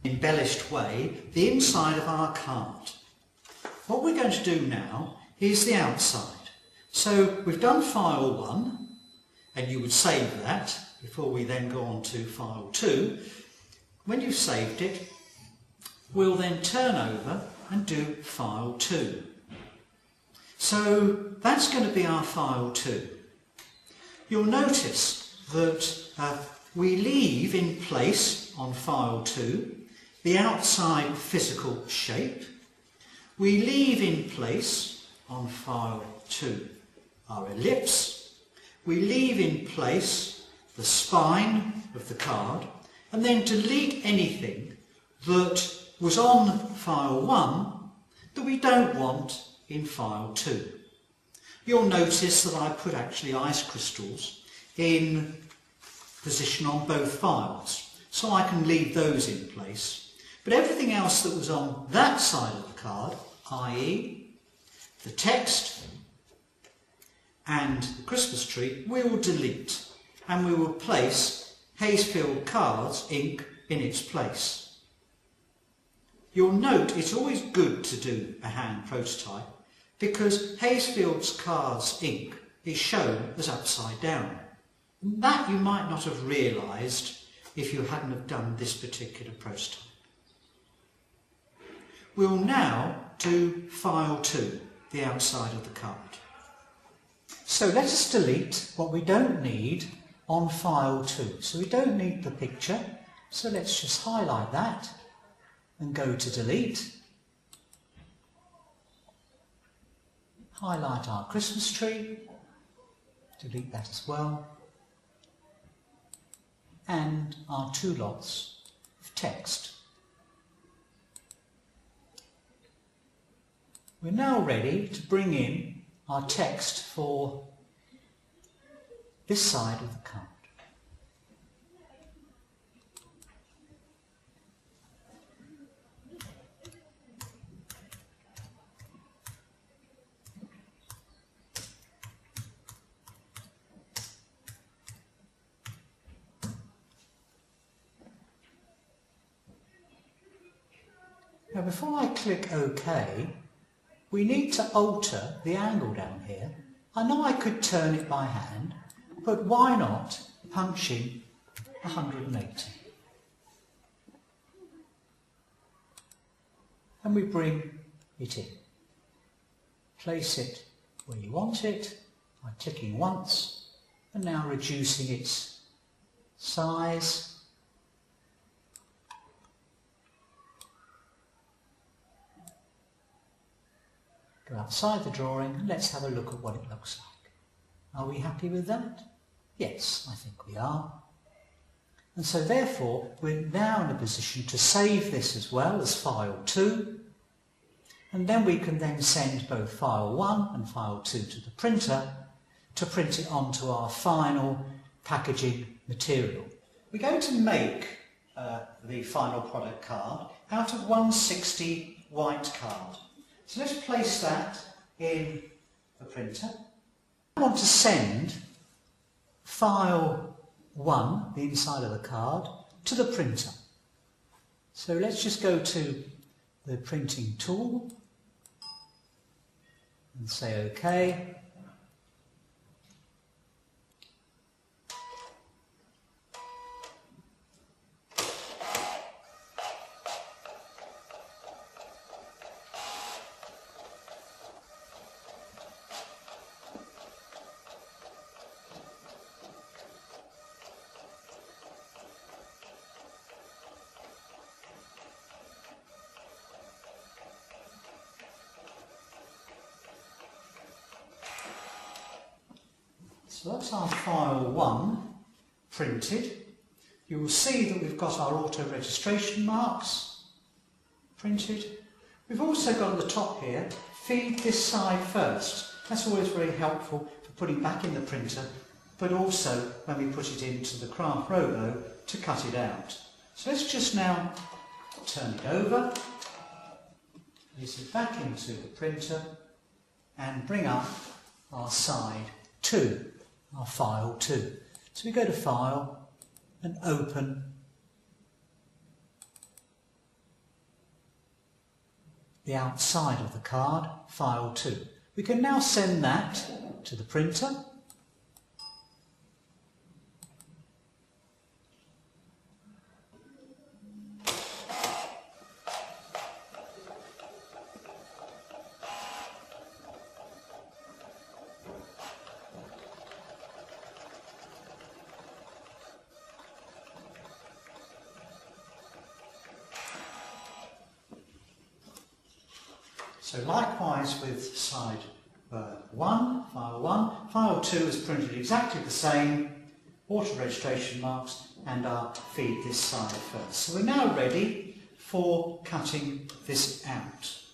embellished way the inside of our card. What we're going to do now is the outside. So we've done file 1, and you would save that before we then go on to file 2. When you've saved it, we'll then turn over and do file 2. So that's going to be our file 2. You'll notice that we leave in place on file 2 the outside physical shape. We leave in place on file 2 our ellipse. We leave in place the spine of the card, and then delete anything that was on file 1 that we don't want in file 2. You'll notice that I put actually ice crystals in position on both files, so I can leave those in place. But everything else that was on that side of the card, i.e. the text and the Christmas tree, we will delete, and we will place Hazefield Cards ink in its place. You'll note it's always good to do a hand prototype because Hazefield's Cards ink is shown as upside down. And that you might not have realised if you hadn't have done this particular prototype. We'll now do file 2, the outside of the card. So let us delete what we don't need on file 2. So we don't need the picture, so let's just highlight that and go to delete. Highlight our Christmas tree, delete that as well, and our 2 lots of text. We're now ready to bring in our text for this side of the card. Now before I click OK, we need to alter the angle down here. I know I could turn it by hand, but why not punch in 180? And we bring it in. Place it where you want it by clicking once, and now reducing its size. Go outside the drawing and let's have a look at what it looks like. Are we happy with that? Yes, I think we are. And so therefore we're now in a position to save this as well as file 2, and then we can then send both file 1 and file 2 to the printer to print it onto our final packaging material. We're going to make the final product card out of 160 white card. So let's place that in the printer. I want to send file 1, the inside of the card, to the printer. So let's just go to the printing tool and say OK. So that's our file 1 printed. You will see that we've got our auto registration marks printed. We've also got at the top here, feed this side first. That's always very helpful for putting back in the printer, but also when we put it into the craft robo to cut it out. So let's just now turn it over, place it back into the printer and bring up our side 2. Our file 2. So we go to File and Open the outside of the card, file 2. We can now send that to the printer. So likewise with side 1, file 2 is printed exactly the same, auto registration marks, and I'll feed this side first. So we're now ready for cutting this out.